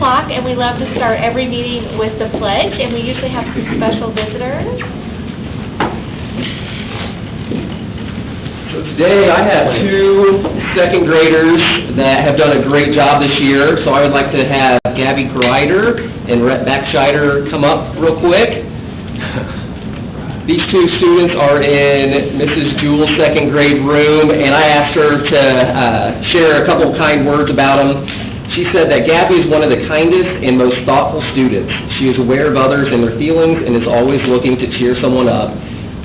o'clock, and we love to start every meeting with the pledge, and we usually have some special visitors. So today I have two second graders that have done a great job this year, so I would like to have Gabby Greider and Rhett Backscheider come up real quick. These two students are in Mrs. Jewell's second grade room, and I asked her to share a couple of kind words about them. She said that Gabby is one of the kindest and most thoughtful students. She is aware of others and their feelings and is always looking to cheer someone up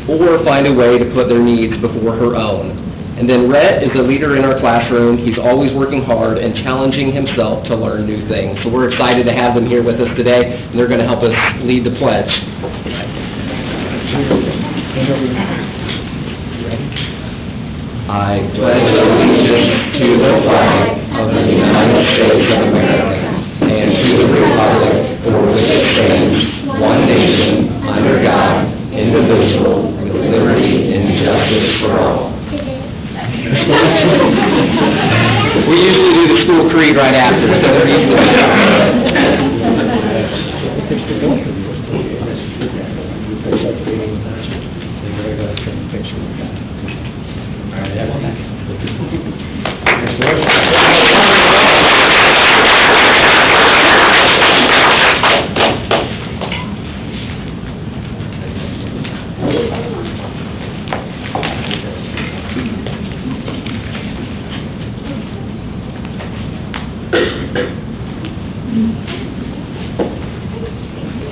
or find a way to put their needs before her own. And then Rhett is a leader in our classroom. He's always working hard and challenging himself to learn new things. So we're excited to have them here with us today, and they're going to help us lead the pledge. I pledge allegiance to the flag of the United States of America and to the republic for which it stands, one nation, under God, indivisible, with liberty and justice for all. We usually do the school creed right after, so they're usually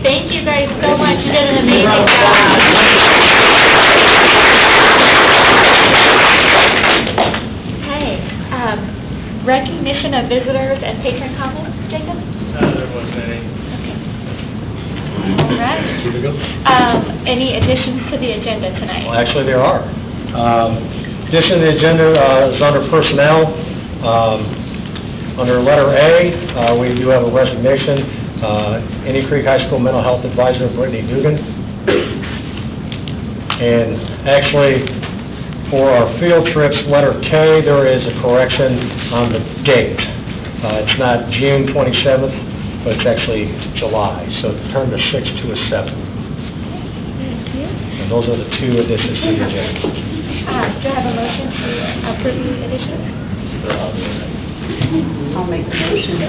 Thank you guys so much. You did an amazing job. Okay. Recognition of visitors and patron comments, Jacob? There wasn't any. Okay. All right. Any additions to the agenda tonight? Well, actually, there are. Addition to the agenda is under personnel. Under letter A, we do have a resignation. Indian Creek High School Mental Health Advisor Brittany Dugan. And actually, for our field trips, letter K, there is a correction on the date. It's not June 27th, but it's actually July. So it turned a 6 to a 7. Thank you. And those are the two additions to the agenda. Do I have a motion to approve the additions? I'll make the motion to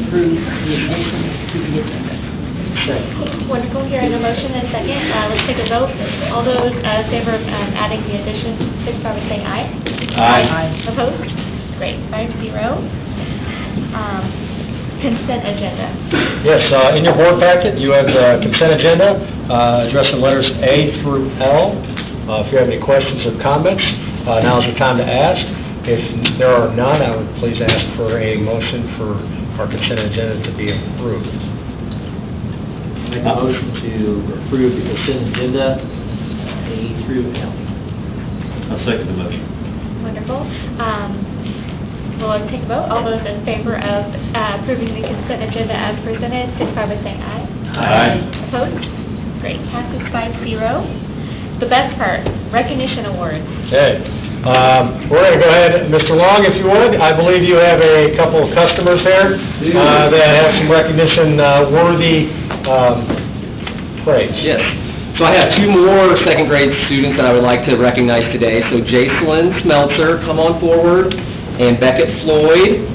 approve the addition to the agenda. Wonderful. Hearing a motion and a second, let's take a vote. All those in favor of adding the addition, signify by saying aye. Aye. Opposed? Great. 5-0. Consent agenda. Yes, in your board packet, you have the consent agenda addressing letters A through L. If you have any questions or comments, now is the time to ask. If there are none, I would please ask for a motion for our consent agenda to be approved. Make a motion to approve the consent agenda, A through L. I'll second the motion. Wonderful. We'll take a vote. All those in favor of approving the consent agenda as presented, signify by saying aye. Aye. Opposed? Great. Passes 5-0. The best part, recognition awards. Okay. We're going to go ahead, Mr. Long, if you would. I believe you have a couple of customers here that have some recognition-worthy praise. Yes. So I have two more second grade students that I would like to recognize today. So Jacelyn Smeltzer, come on forward, and Beckett Floyd.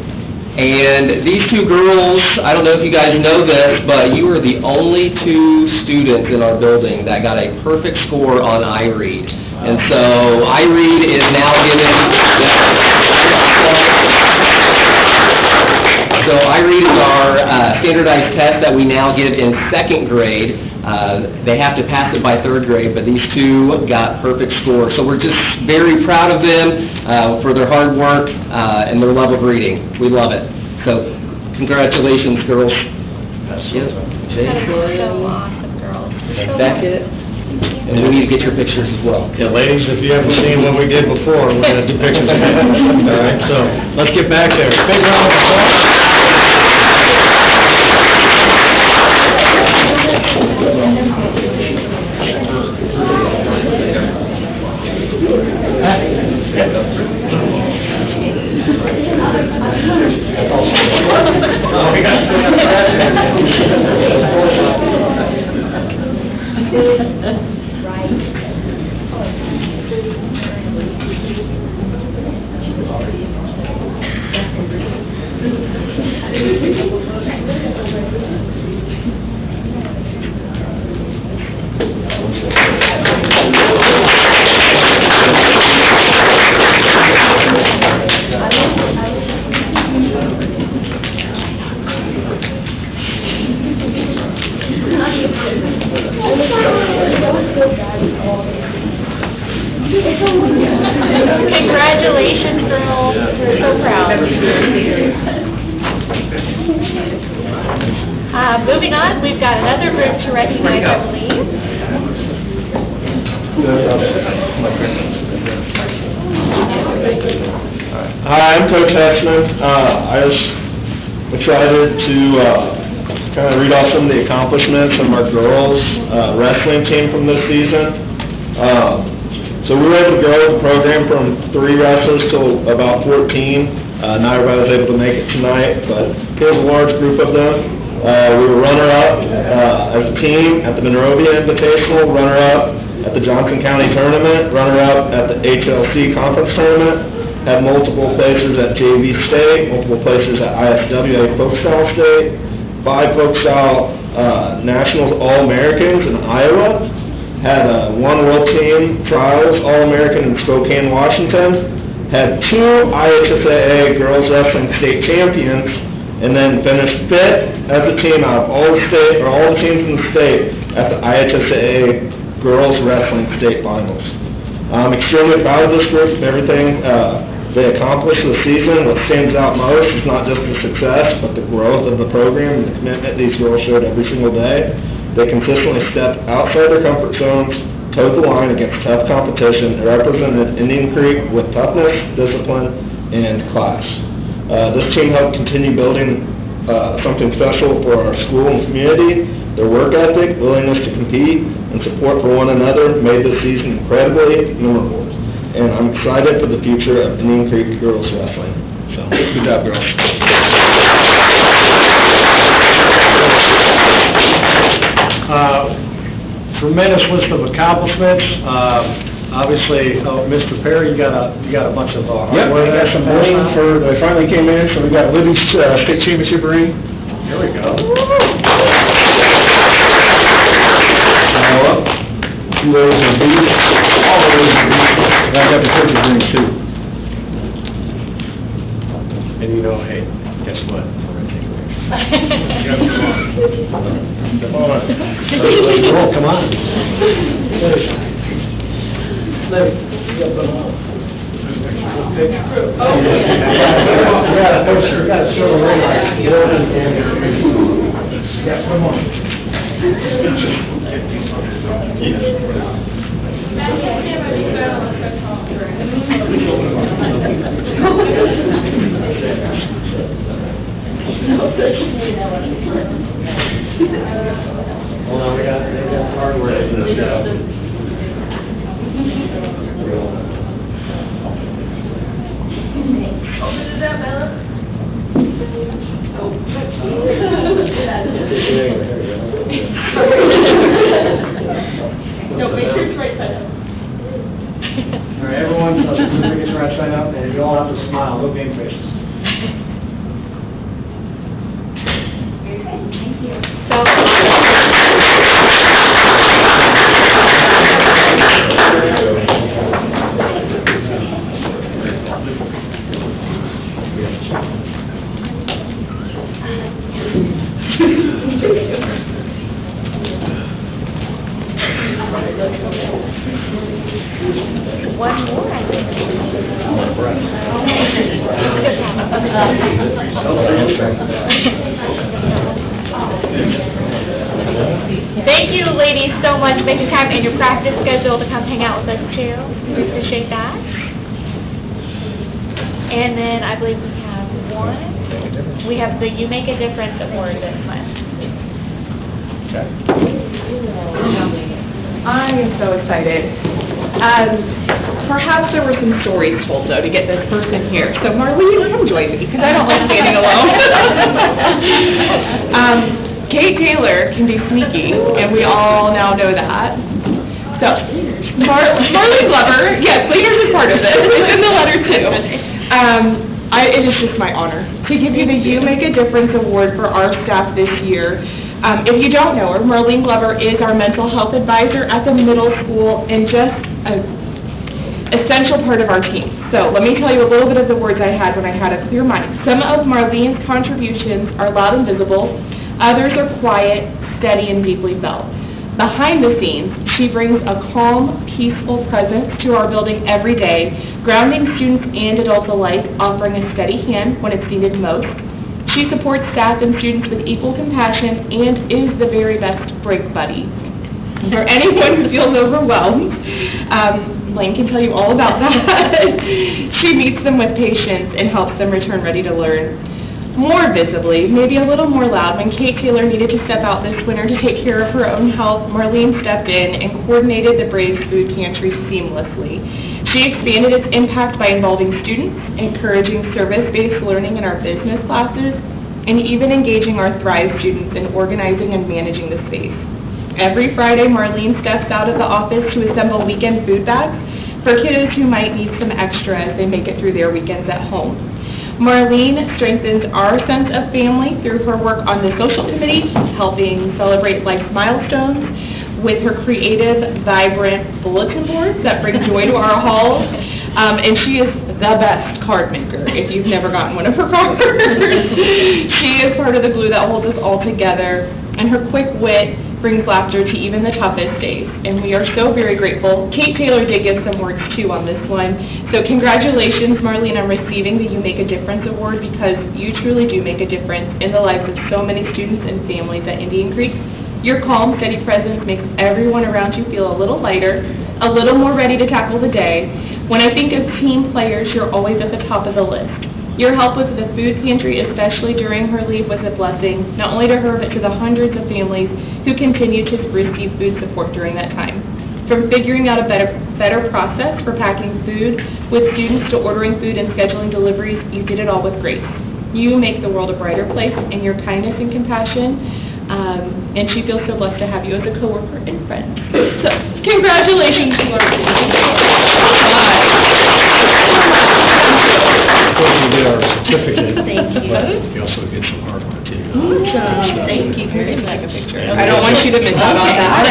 And these two girls, I don't know if you guys know this, but you are the only two students in our building that got a perfect score on iRead. And so iRead is now given... So iRead is our standardized test that we now give in second grade. They have to pass it by third grade, but these two got perfect scores. So we're just very proud of them for their hard work and their love of reading. We love it. So congratulations, girls. Yes. So awesome, girls. Beckett. And then we need to get your pictures as well. Yeah, ladies, if you haven't seen what we did before, we're going to do pictures again. All right, so let's get back there. Big round of applause. We got Congratulations, girls. We're so proud. Moving on, we've got another group to recognize, I believe. Hi, I'm Coach Hessman. I was excited to kind of read off some of the accomplishments of our girls' wrestling team from this season. So we were able to grow the program from 3 wrestlers to about 14. Not everybody was able to make it tonight, but here's a large group of them. We were runner-up as a team at the Monrovia Invitational, runner-up at the Johnson County Tournament, runner-up at the HLC Conference Tournament, had multiple places at JV State, multiple places at ISWA Folk-Style State, 5 Folk-Style Nationals All-Americans in Iowa, had 1 World Team Trials All-American in Spokane, Washington, had 2 IHSAA Girls Wrestling State Champions, and then finished 5th as a team out of all the teams in the state at the IHSAA Girls Wrestling State Finals. I'm extremely proud of this group and everything they accomplished this season. What stands out most is not just the success, but the growth of the program and the commitment these girls showed every single day. They consistently stepped outside their comfort zones, toed the line against tough competition, and represented Indian Creek with toughness, discipline, and class. This team helped continue building something special for our school and community. Their work ethic, willingness to compete, and support for one another made this season incredibly memorable. And I'm excited for the future of Indian Creek girls wrestling. So, good job, girls. Tremendous list of accomplishments. Obviously, Mr. Perry, you got a bunch of Yep, hardware we there. got some ring they finally came in, so we got a Libby's state championship ring. Here we go. Two A's and B's, all A's and B's. And I got the purchase ring too. And you know, hey, guess what? We're gonna take a race. Come on. Oh, come on. Larry, you got the picture. Oh, we got a picture. We got to show the ring. Yeah, come on. Hold on, they got hardware in this show. Open it up, Ella. No, make sure it's right side up. All right, everyone, get your right side up, and you all have to smile, no game faces. One more, I think. Thank you, ladies, so much for making time in your practice schedule to come hang out with us, too. We appreciate that. And then I believe we have one. We have the You Make a Difference award this month. I am so excited. Perhaps there were some stories told, though, to get this person here. So, Marlene, come join me, because I don't like standing alone. Kate Taylor can be sneaky, and we all now know that. So, Marlene Glover, yes, leaders is part of this. It's in the letter, too. It is just my honor to give you the You Make a Difference Award for our staff this year. If you don't know her, Marlene Glover is our mental health advisor at the middle school and just an essential part of our team. So let me tell you a little bit of the words I had when I had a clear mind. Some of Marlene's contributions are loud and visible. Others are quiet, steady, and deeply felt. Behind the scenes, she brings a calm, peaceful presence to our building every day, grounding students and adults alike, offering a steady hand when it's needed most. She supports staff and students with equal compassion and is the very best break buddy. For anyone who feels overwhelmed, Lane can tell you all about that. She meets them with patience and helps them return ready to learn. More visibly, maybe a little more loud, when Kate Taylor needed to step out this winter to take care of her own health, Marlene stepped in and coordinated the Braves Food Pantry seamlessly. She expanded its impact by involving students, encouraging service-based learning in our business classes, and even engaging our Thrive students in organizing and managing the space. Every Friday, Marlene steps out of the office to assemble weekend food bags for kiddos who might need some extra as they make it through their weekends at home. Marlene strengthens our sense of family through her work on the social committee, helping celebrate life's milestones with her creative, vibrant bulletin boards that bring joy to our halls. And she is the best card maker, if you've never gotten one of her cards. She is part of the glue that holds us all together, and her quick wit brings laughter to even the toughest days, and we are so very grateful. Kate Taylor did give some words, too, on this one. So congratulations, Marlene, on receiving the You Make a Difference Award, because you truly do make a difference in the lives of so many students and families at Indian Creek. Your calm, steady presence makes everyone around you feel a little lighter, a little more ready to tackle the day. When I think of team players, you're always at the top of the list. Your help with the food pantry, especially during her leave, was a blessing, not only to her, but to the hundreds of families who continue to receive food support during that time. From figuring out a better process for packing food with students to ordering food and scheduling deliveries, you did it all with grace. You make the world a brighter place in your kindness and compassion, and she feels so blessed to have you as a coworker and friend. So, congratulations, Marlene. We get our certificate. Thank you. But we also get some artwork too. Thank you very much. Take a picture. I don't want you to miss out on that.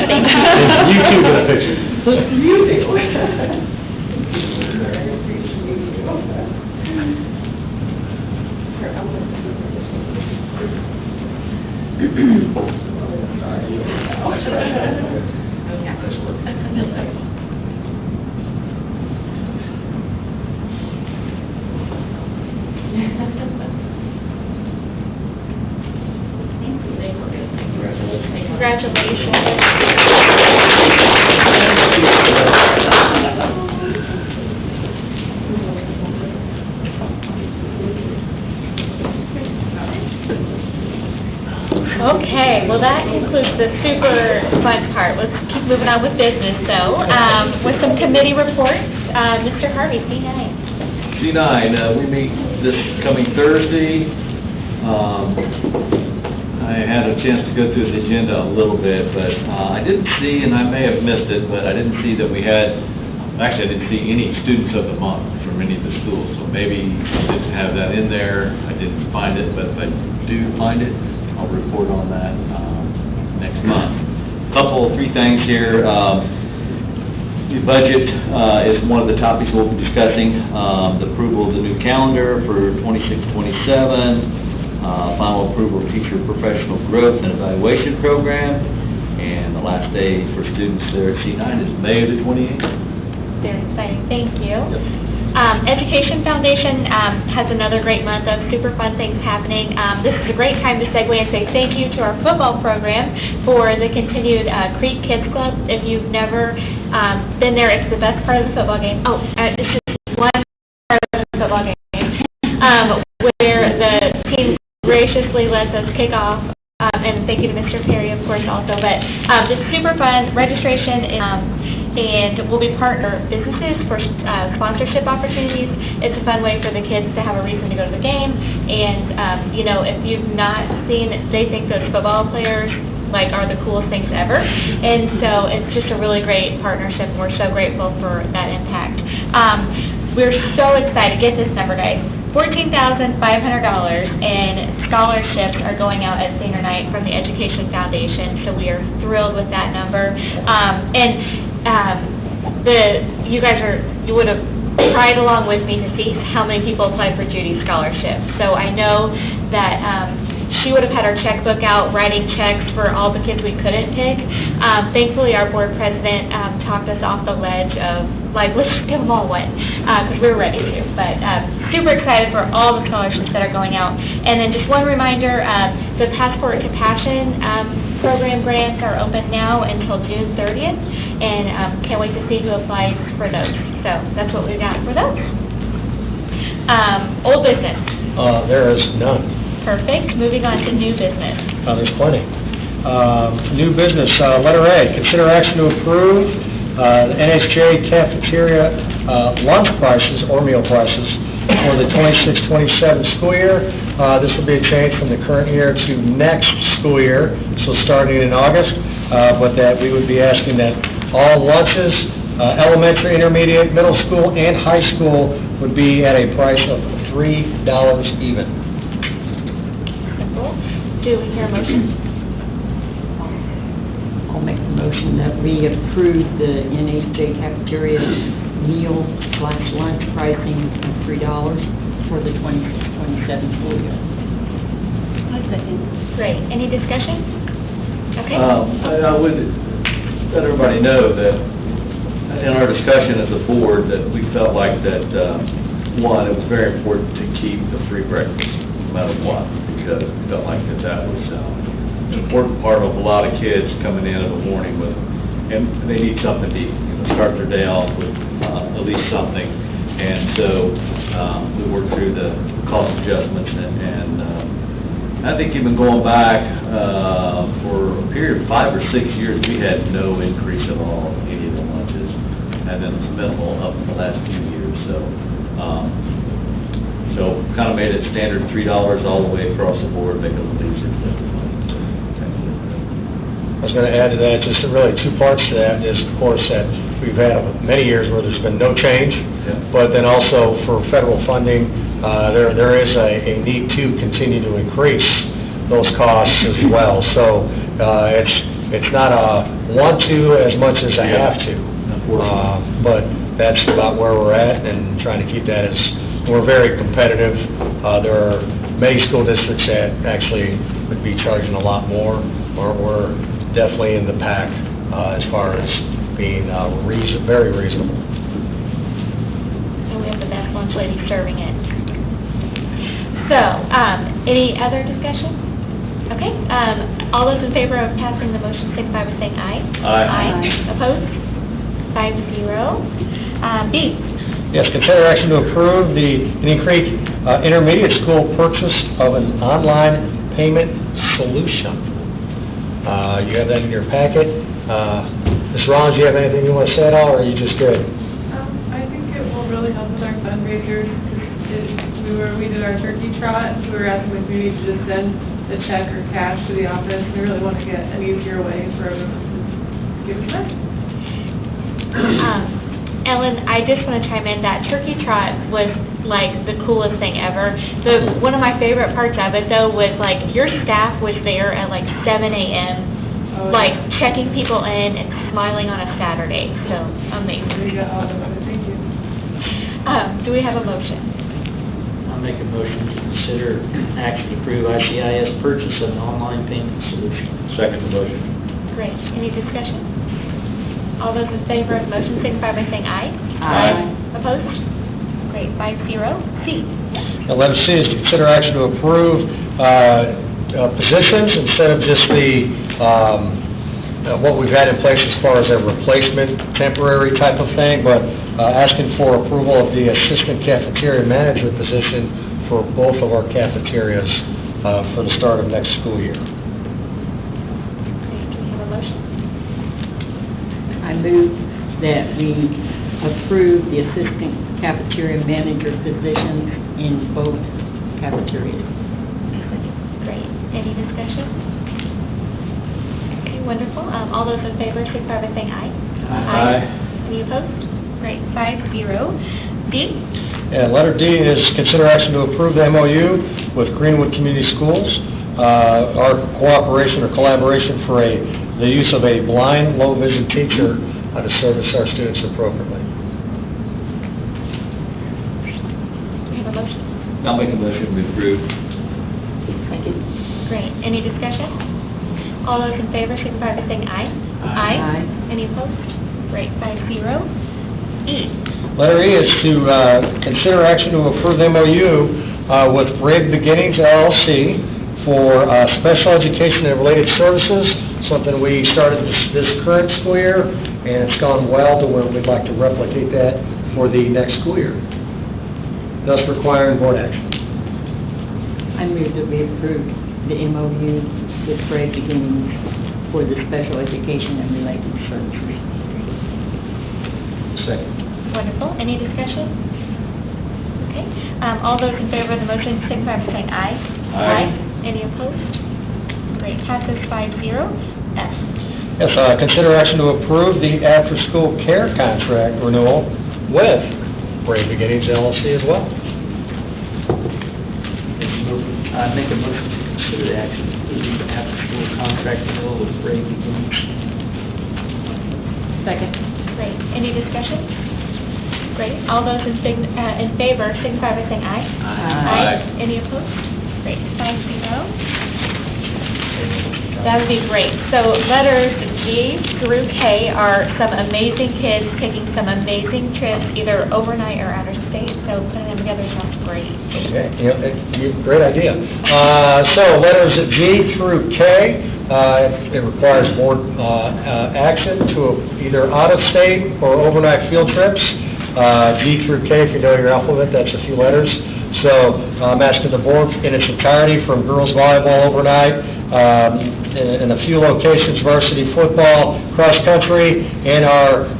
Thank And you too get a picture. Okay, well, that concludes the super fun part. Let's keep moving on with business, though, with some committee reports. Mr. Harvey, C9. C9, we meet this coming Thursday. I had a chance to go through the agenda a little bit, but I didn't see, and I may have missed it, but I didn't see that we had, actually, I didn't see any students of the month from any of the schools, so maybe I didn't have that in there. I didn't find it, but if I do find it, I'll report on that next month. Three things here. The budget is one of the topics we'll be discussing. The approval of the new calendar for 26-27. Final approval of teacher professional growth and evaluation program, and the last day for students there at C9 is May the 28th. Very exciting, thank you. Yep. Education Foundation has another great month of super fun things happening. This is a great time to segue and say thank you to our football program for the continued Creek Kids Club. If you've never been there, it's the best part of the football game. It's just one part of the football game where the team graciously lets us kick off, and thank you to Mr. Perry, of course, also, but just super fun. Registration, and we'll be partner businesses for sponsorship opportunities. It's a fun way for the kids to have a reason to go to the game, and, you know, if you've not seen, they think those football players, like, are the coolest things ever, and so it's just a really great partnership, and we're so grateful for that impact. We're so excited. Get this number, guys. $14,500 in scholarships are going out at senior night from the Education Foundation, so we are thrilled with that number. You would have cried along with me to see how many people applied for Judy's scholarship. So I know that she would have had her checkbook out writing checks for all the kids we couldn't pick. Thankfully, our board president talked us off the ledge of, like, let's just give them all one, because we were ready to. But super excited for all the scholarships that are going out. And then just one reminder, the Passport to Passion program grants are open now until June 30th, and can't wait to see who applies for those. So that's what we've got for those. Old business. There is none. Perfect. Moving on to new business. There's plenty. New business, letter A, consider action to approve the NHJ cafeteria lunch prices or meal prices for the 26-27 school year. This will be a change from the current year to next school year, so starting in August, but that we would be asking that all lunches, elementary, intermediate, middle school, and high school would be at a price of $3 even. Do we hear a motion? I'll make the motion that we approve the NHJ cafeteria meal/lunch pricing of $3 for the 26-27 school year. Great. Any discussion? Okay. I would let everybody know that in our discussion as a board, that we felt like that, one, it was very important to keep the free breakfast, no matter what, because we felt like that was an important part of a lot of kids coming in the morning with, and they need something to eat, start their day off with at least something. And so we worked through the cost adjustments, and I think even going back for a period of 5 or 6 years, we had no increase at all in any of the lunches, and then it was minimal up in the last few years. So kind of made it standard $3 all the way across the board, make it easier for everybody. I was going to add to that, just really two parts to that is, of course, that we've had many years where there's been no change, but then also for federal funding, there is a need to continue to increase those costs as well. So it's not a want to as much as a have to, but that's about where we're at, and trying to keep that as, we're very competitive. There are many school districts that actually would be charging a lot more, or we're definitely in the pack as far as being very reasonable. And we have the best lunch lady serving it. So, any other discussion? Okay, all those in favor of passing the motion signify by saying aye. Aye. Opposed? 5-0. B. Yes, consider action to approve the Indian Creek Intermediate School purchase of an online payment solution. You have that in your packet. Ms. Rollins, do you have anything you want to say at all, or are you just good? I think it will really help with our fundraisers. We did our turkey trot, we were asking the community to just send a check or cash to the office. We really want to get an easier way for everyone to give us money. Ellen, I just want to chime in that turkey trot was like the coolest thing ever. One of my favorite parts of it, though, was like your staff was there at like 7 a.m. Like checking people in and smiling on a Saturday. So amazing. We got all of it. Thank you. Do we have a motion? I'll make a motion to consider action to approve ICIS purchase of an online payment solution. Second motion. Great. Any discussion? All those in favor of the motion signify by saying aye. Aye. Opposed? Great. 5-0. C. Now, letter C is to consider action to approve positions instead of just what we've had in place as far as a replacement, temporary type of thing, but asking for approval of the assistant cafeteria manager position for both of our cafeterias for the start of next school year. Great. Do we have a motion? I move that we approve the assistant cafeteria manager positions in both cafeterias. Great. Any discussion? Okay, wonderful. All those in favor signify by saying aye. Aye. Any opposed? Great. 5-0. D. And letter D is consider action to approve the MOU with Greenwood Community Schools, our cooperation or collaboration for the use of a blind, low-vision teacher to service our students appropriately. Do you have a motion? I'll make a motion to approve. Second. Great. Any discussion? All those in favor signify by saying aye. Aye. Any opposed? Great, 5-0. E. Letter E is to consider action to approve the MOU with Brave Beginnings LLC for special education and related services, something we started this current school year, and it's gone well to where we'd like to replicate that for the next school year, thus requiring board action. I move that we approve the MOU with Brave Beginnings for the special education and related services. Second. Wonderful. Any discussion? Okay. All those in favor of the motion signify by saying aye. Aye. Any opposed? Great, passes 5-0. F. Yes, consider action to approve the after-school care contract renewal with Brave Beginnings LLC as well. I make a motion to consider the action to approve the after-school contract renewal with Brave Beginnings. Second. Great. Any discussion? Great. All those in favor signify by saying aye. Aye. Any opposed? Great, 5-0. That would be great. So letters G through K are some amazing kids taking some amazing trips, either overnight or out of state, so putting them together sounds great. Okay, great idea. So letters G through K, it requires board action to either out-of-state or overnight field trips. G through K, if you know your alphabet, that's a few letters. So I'm asking the board in its entirety from girls volleyball overnight, in a few locations, varsity football, cross-country, and our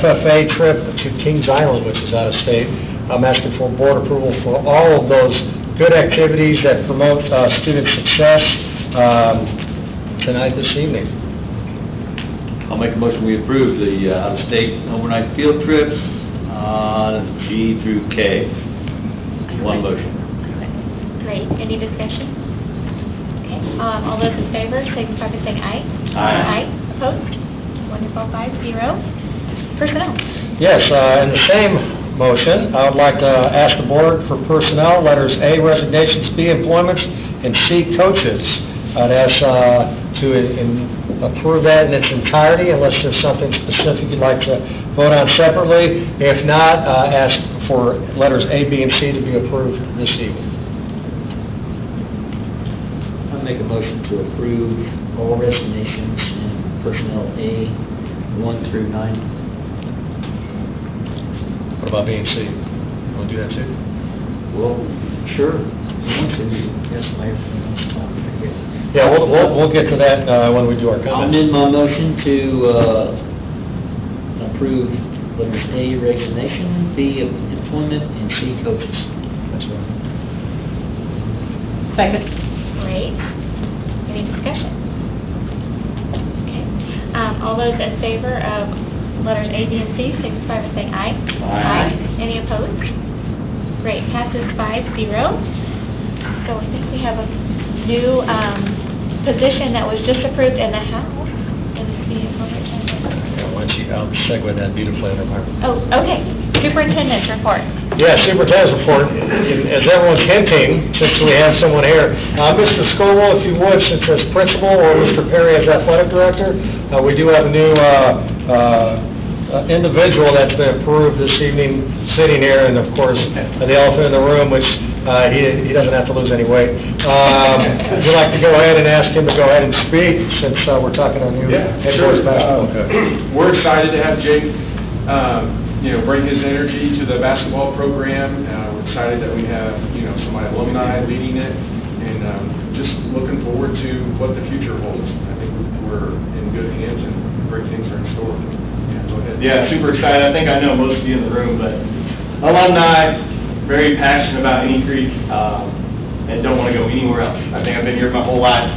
FFA trip to Kings Island, which is out of state. I'm asking for board approval for all of those good activities that promote student success tonight, this evening. I'll make a motion, we approve the out-of-state overnight field trips, G through K. One motion. Great. Any discussion? Okay. All those in favor signify by saying aye. Aye. Opposed? Wonderful, 5-0. Personnel. Yes, in the same motion, I would like to ask the board for personnel, letters A, resignations, B, employments, and C, coaches. I'd ask to approve that in its entirety unless there's something specific you'd like to vote on separately. If not, ask for letters A, B, and C to be approved this evening. I make a motion to approve all resignations in personnel A 1 through 9. What about B and C? Want to do that too? Well, sure. Yes, Mayor. Yeah, we'll get to that when we do our I'll comments. amend my motion to approve letters A, resignation, B, employment, and C, coaches. That's right. Second. Great. Any discussion? Okay. All those in favor of letters A, B, and C signify by saying aye. Aye. Any opposed? Great, passes 5-0. So I think we have a new position that was just approved in the House. In the city of Overton. Yeah, why don't you segue that beautifully under my... Oh, okay. Superintendent's report. Yeah, superintendent's report. As everyone's hinting, since we have someone here, Mr. Scoville, if you would, since as principal, or Mr. Perry as athletic director, we do have a new individual that's been approved this evening, sitting here, and of course, the elephant in the room, which he doesn't have to lose any weight. Would you like to go ahead and ask him to go ahead and speak, since we're talking on you? Yeah, sure. We're excited to have Jake, bring his energy to the basketball program. We're excited that we have, some alumni leading it, and just looking forward to what the future holds. I think we're in good hands and great things are in store. Yeah, go ahead. Yeah, super excited. I think I know most of you in the room, but alumni, very passionate about Any Creek, and don't want to go anywhere else. I think I've been here my whole life,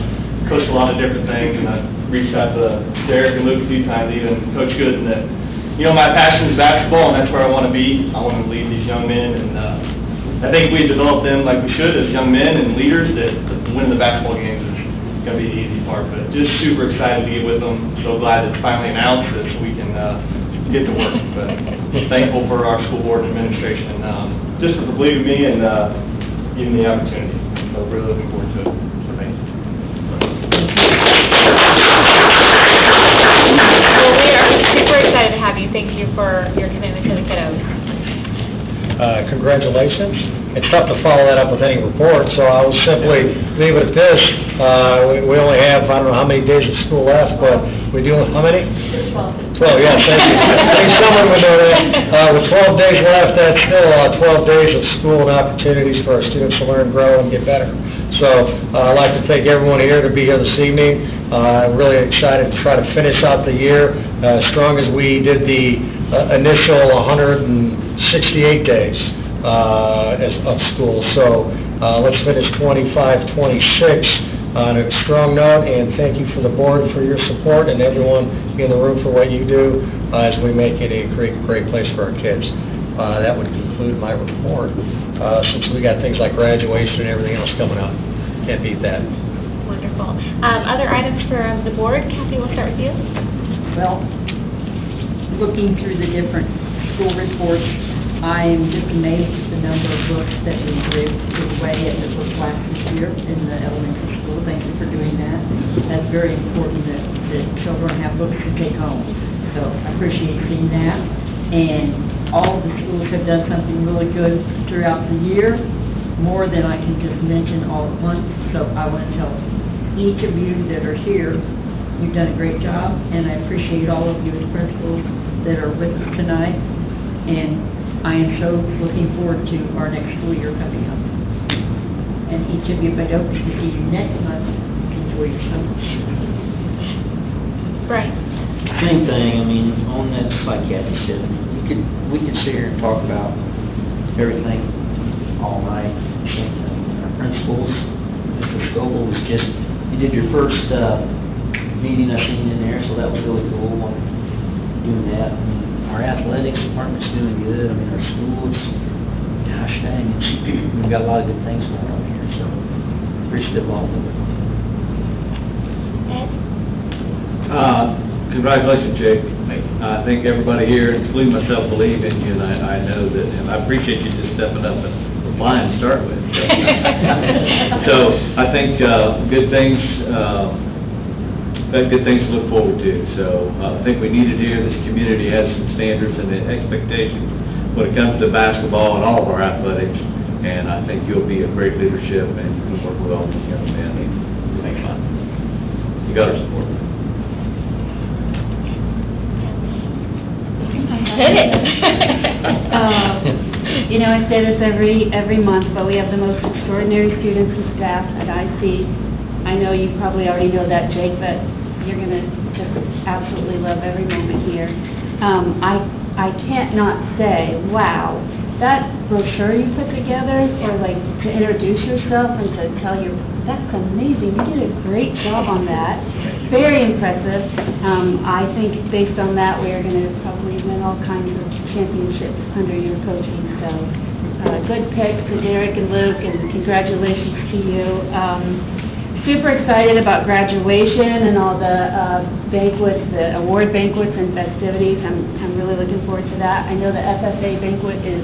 coached a lot of different things, and I've reached out to Derek and Luke a few times, even Coach Gooden, that my passion is basketball, and that's where I want to be. I want to lead these young men, and I think we develop them like we should as young men and leaders, that winning the basketball games is going to be the easy part. But just super excited to get with them. So glad it's finally announced that so we can get to work. But thankful for our school board and administration, and just for believing me and giving me the opportunity. So really looking forward to it. So thank you. Well, we are super excited to have you. Thank you for your commitment to the kiddos. Congratulations. It's tough to follow that up with any report, so I will simply leave it at this. We only have, I don't know how many days of school left, but we do, how many? 12, yeah, thank you. I think someone would know that. With 12 days left, that's still 12 days of school and opportunities for our students to learn, grow, and get better. So I'd like to thank everyone here to be here this evening. I'm really excited to try to finish out the year as strong as we did the initial 168 days of school. So let's finish 25, 26 on a strong note, and thank you for the board for your support and everyone in the room for what you do as we make it a great place for our kids. That would conclude my report, since we got things like graduation and everything else coming up. Can't beat that. Wonderful. Other items from the board? Kathy, we'll start with you. Well, looking through the different school reports, I am just amazed at the number of books that we give away at the book class this year in the elementary school. Thank you for doing that. That's very important that children have books to take home. So I appreciate seeing that. And all of the schools have done something really good throughout the year, more than I can just mention all at once. So I want to tell each of you that are here, you've done a great job, and I appreciate all of you as principals that are with us tonight. And I am so looking forward to our next school year coming up. And each of you, if I don't get to see you next month, enjoy your summer. Right. Same thing, I mean, on that, just like Kathy said, we could sit here and talk about everything all night. Our principals, Mr. Scoble was just, you did your first meeting I seen in there, so that was really cool, doing that. I mean, our athletics department's doing good. I mean, our schools, gosh dang, we've got a lot of good things going on here, so appreciative of all of it. Ed? Congratulations, Jake. I think everybody here, including myself, believe in you, and I know that, and I appreciate you just stepping up and replying to start with. So I think good things to look forward to. So I think we need to hear this community has some standards and expectations when it comes to basketball and all of our athletics, and I think you'll be a great leadership and you can work with all these young men and make fun. You got our support. Hit it. I say this every month, but we have the most extraordinary students and staff at IC. I know you probably already know that, Jake, but you're going to just absolutely love every moment here. I can't not say, wow, that brochure you put together for, to introduce yourself and to tell your, that's amazing. You did a great job on that. Very impressive. I think based on that, we are going to probably win all kinds of championships under your coaching. So, good pick to Derek and Luke, and congratulations to you. Super excited about graduation and all the banquets, the award banquets and festivities. I'm really looking forward to that. I know the FFA banquet is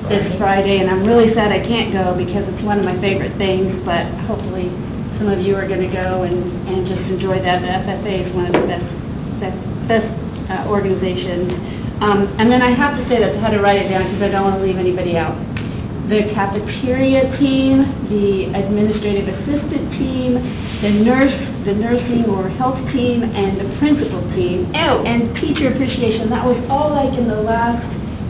this Friday, and I'm really sad I can't go because it's one of my favorite things, but hopefully some of you are going to go and just enjoy that. The FFA is one of the best organizations. And then I have to say this, I had to write it down because I don't want to leave anybody out. The cafeteria team, the administrative assistant team, the nursing or health team, and the principal team. Oh, and teacher appreciation. That was all in the last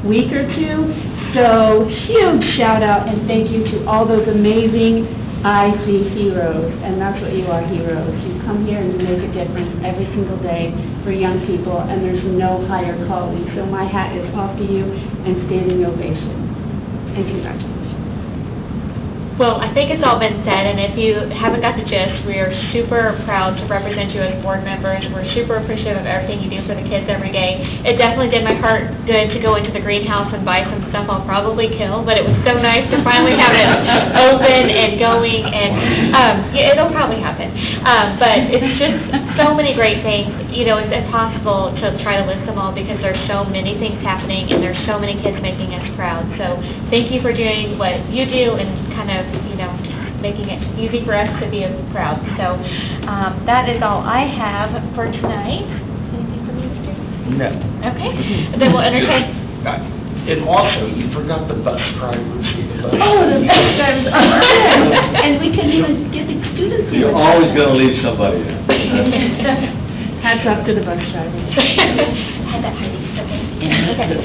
week or two. So huge shout out and thank you to all those amazing IC heroes. And that's what you are, heroes. You come here and you make a difference every single day for young people, and there's no higher calling. So my hat is off to you and standing ovation. And congratulations. Well, I think it's all been said, and if you haven't got the gist, we are super proud to represent you as board members. We're super appreciative of everything you do for the kids every day. It definitely did my heart good to go into the greenhouse and buy some stuff I'll probably kill, but it was so nice to finally have it open and going, and yeah, it'll probably happen. But it's just so many great things. You know, it's impossible to try to list them all because there's so many things happening, and there's so many kids making us proud. So thank you for doing what you do and kind of, you know, making it easy for us to be proud. So that is all I have for tonight. Anything from you, Mr.? No. Okay, then we'll entertain. And also, you forgot the bus drivers. Oh, the bus drivers are good. And we couldn't even get the students. You're always going to leave somebody out. Hats off to the bus drivers. Had that Heidi. Okay.